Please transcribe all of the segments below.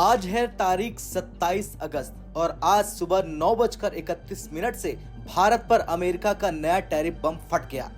आज है तारीख 27 अगस्त और आज सुबह 9:31 से भारत पर अमेरिका का नया टैरिफ बम फट गया।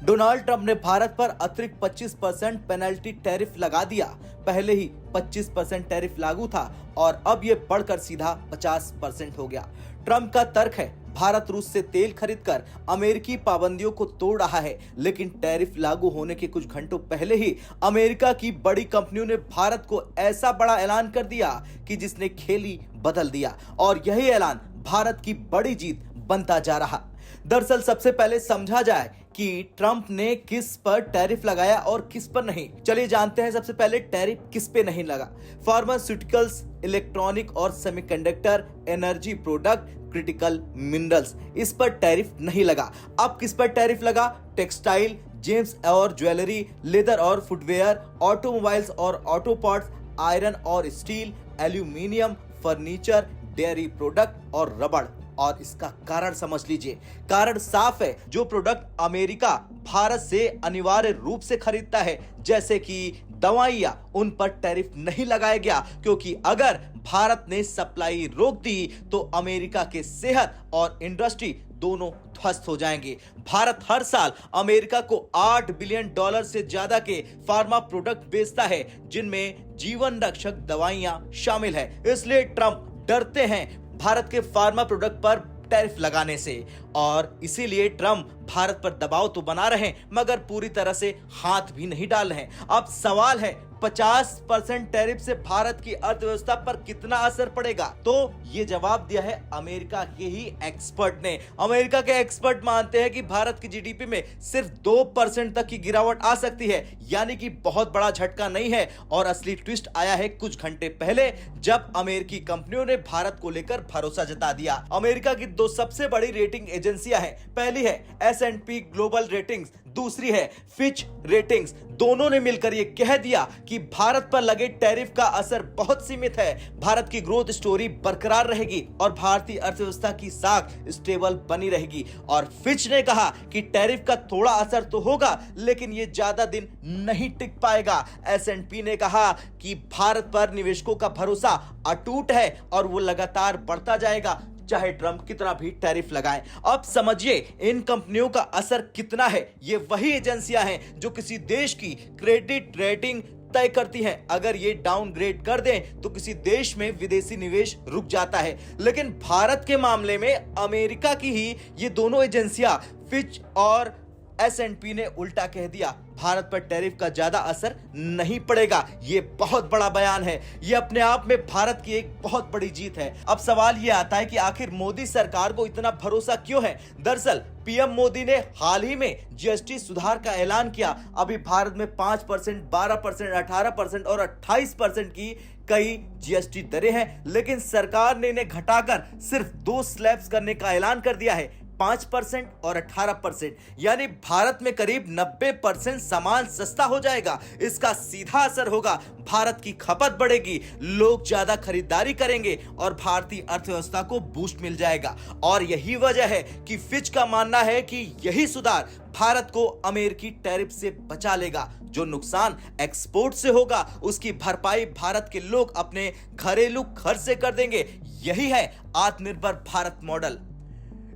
डोनाल्ड ट्रंप ने भारत पर अतिरिक्त 25% पेनल्टी टैरिफ लगा दिया। पहले ही 25% टैरिफ लागू था और अब ये बढ़कर सीधा 50% हो गया। ट्रंप का तर्क है भारत रूस से तेल खरीदकर अमेरिकी पाबंदियों को तोड़ रहा है, लेकिन टैरिफ लागू होने के कुछ घंटों पहले ही अमेरिका की बड़ी कंपनियों ने भारत को ऐसा बड़ा ऐलान कर दिया कि जिसने खेल ही बदल दिया और यही ऐलान भारत की बड़ी जीत बनता जा रहा। दरअसल सबसे पहले समझा जाए कि ट्रंप ने किस पर टैरिफ लगाया और किस पर नहीं। चलिए जानते हैं सबसे पहले टैरिफ किस पे नहीं लगा। फार्मास्यूटिकल्स, इलेक्ट्रॉनिक और semiconductor, energy product, critical minerals, इस पर टैरिफ नहीं लगा। अब किस पर टैरिफ लगा? टेक्सटाइल, जेम्स और ज्वेलरी, लेदर और फुटवेयर, ऑटोमोबाइल्स और ऑटो पार्ट्स, आयरन और steel, aluminium, furniture, dairy product और रबड़। और इसका कारण समझ लीजिए। कारण साफ है, जो प्रोडक्ट अमेरिका भारत से अनिवार्य रूप से खरीदता है जैसे कि दवाइयां, उन पर टैरिफ नहीं लगाया गया, क्योंकि अगर भारत ने सप्लाई रोक दी तो अमेरिका के सेहत और इंडस्ट्री दोनों ध्वस्त हो जाएंगे। भारत हर साल अमेरिका को $8 बिलियन से ज्यादा के फार्मा प्रोडक्ट बेचता है, जिनमें जीवन रक्षक दवाइयां शामिल है। इसलिए ट्रंप डरते हैं भारत के फार्मा प्रोडक्ट पर टैरिफ लगाने से और इसीलिए ट्रंप भारत पर दबाव तो बना रहे हैं मगर पूरी तरह से हाथ भी नहीं डाल रहे हैं। अब सवाल है 50% टैरिफ से भारत की अर्थव्यवस्था पर कितना असर पड़ेगा? तो ये जवाब दिया है अमेरिका के ही एक्सपर्ट ने। अमेरिका के एक्सपर्ट मानते हैं कि भारत की जीडीपी में सिर्फ 2% तक की गिरावट आ सकती है, यानी कि बहुत बड़ा झटका नहीं है। और असली ट्विस्ट आया है कुछ घंटे पहले, जब अमेरिकी कंपनियों ने भारत को लेकर भरोसा जता दिया। अमेरिका की दो सबसे बड़ी रेटिंग एजेंसियां हैं। पहली है S&P ग्लोबल रेटिंग्स, दूसरी है फिच रेटिंग्स। दोनों ने मिलकर यह कह दिया कि भारत पर लगे टैरिफ का असर बहुत सीमित है। भारत की ग्रोथ स्टोरी बरकरार रहेगी और भारतीय अर्थव्यवस्था की साख स्टेबल बनी रहेगी। और फिच ने कहा कि टैरिफ का थोड़ा असर तो होगा, लेकिन यह ज्यादा दिन नहीं टिक पाएगा। S&P ने कहा कि भारत पर निवेशकों का भरोसा अटूट है और वो लगातार बढ़ता जाएगा, चाहे ट्रंप कितना भी टैरिफ लगाए। अब समझिए इन कंपनियों का असर कितना है। ये वही एजेंसियां हैं जो किसी देश की क्रेडिट रेटिंग तय करती हैं। अगर ये डाउनग्रेड कर दें तो किसी देश में विदेशी निवेश रुक जाता है। लेकिन भारत के मामले में अमेरिका की ही ये दोनों एजेंसियां फिच और S&P ने उल्टा कह दिया, भारत पर टैरिफ का ज्यादा असर नहीं पड़ेगा। ये बहुत बड़ा बयान है। ये अपने आप में भारत की एक बहुत बड़ी जीत है। अब सवाल ये आता है कि आखिर मोदी सरकार को इतना भरोसा क्यों है? दरअसल पीएम मोदी ने हाल ही में जीएसटी सुधार का ऐलान किया। अभी भारत में 5%, 12%, 18% और 28% की कई जीएसटी दरें हैं, लेकिन सरकार ने इन्हें घटाकर सिर्फ 2 स्लैब्स करने का ऐलान कर दिया है, 5% और 18%। यानी भारत में करीब 90% सामान सस्ता हो जाएगा। इसका सीधा असर होगा, भारत की खपत बढ़ेगी, लोग ज्यादा खरीदारी करेंगे और भारतीय अर्थव्यवस्था को बूस्ट मिल जाएगा। और यही वजह है कि फिच का मानना है कि यही सुधार भारत को अमेरिकी टैरिफ से बचा लेगा। जो नुकसान एक्सपोर्ट से होगा उसकी भरपाई भारत के लोग अपने घरेलू खर्च से कर देंगे। यही है आत्मनिर्भर भारत मॉडल।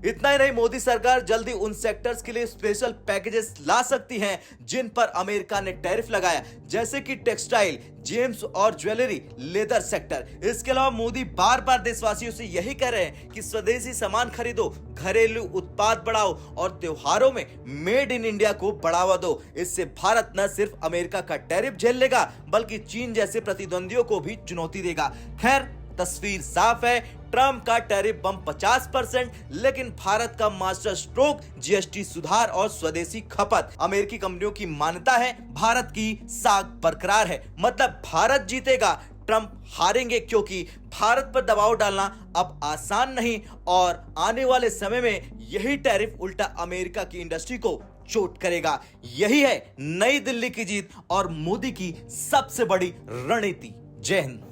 इतना ही नहीं, मोदी सरकार जल्दी उन सेक्टर्स के लिए स्पेशल पैकेजेस ला सकती हैं जिन पर अमेरिका ने टैरिफ लगाया, जैसे कि टेक्सटाइल, जेम्स और ज्वेलरी, लेदर सेक्टर। इसके अलावा मोदी बार बार देशवासियों से यही कह रहे हैं कि स्वदेशी सामान खरीदो, घरेलू उत्पाद बढ़ाओ और त्योहारों में मेड इन इंडिया को बढ़ावा दो। इससे भारत न सिर्फ अमेरिका का टैरिफ झेल लेगा बल्कि चीन जैसे प्रतिद्वंदियों को भी चुनौती देगा। खैर, तस्वीर साफ है, ट्रंप का टैरिफ बम 50%, लेकिन भारत का मास्टर स्ट्रोक जीएसटी सुधार और स्वदेशी खपत। अमेरिकी कंपनियों की मान्यता है भारत की साख बरकरार है, मतलब भारत जीतेगा, ट्रंप हारेंगे, क्योंकि भारत पर दबाव डालना अब आसान नहीं और आने वाले समय में यही टैरिफ उल्टा अमेरिका की इंडस्ट्री को चोट करेगा। यही है नई दिल्ली की जीत और मोदी की सबसे बड़ी रणनीति। जय हिंद।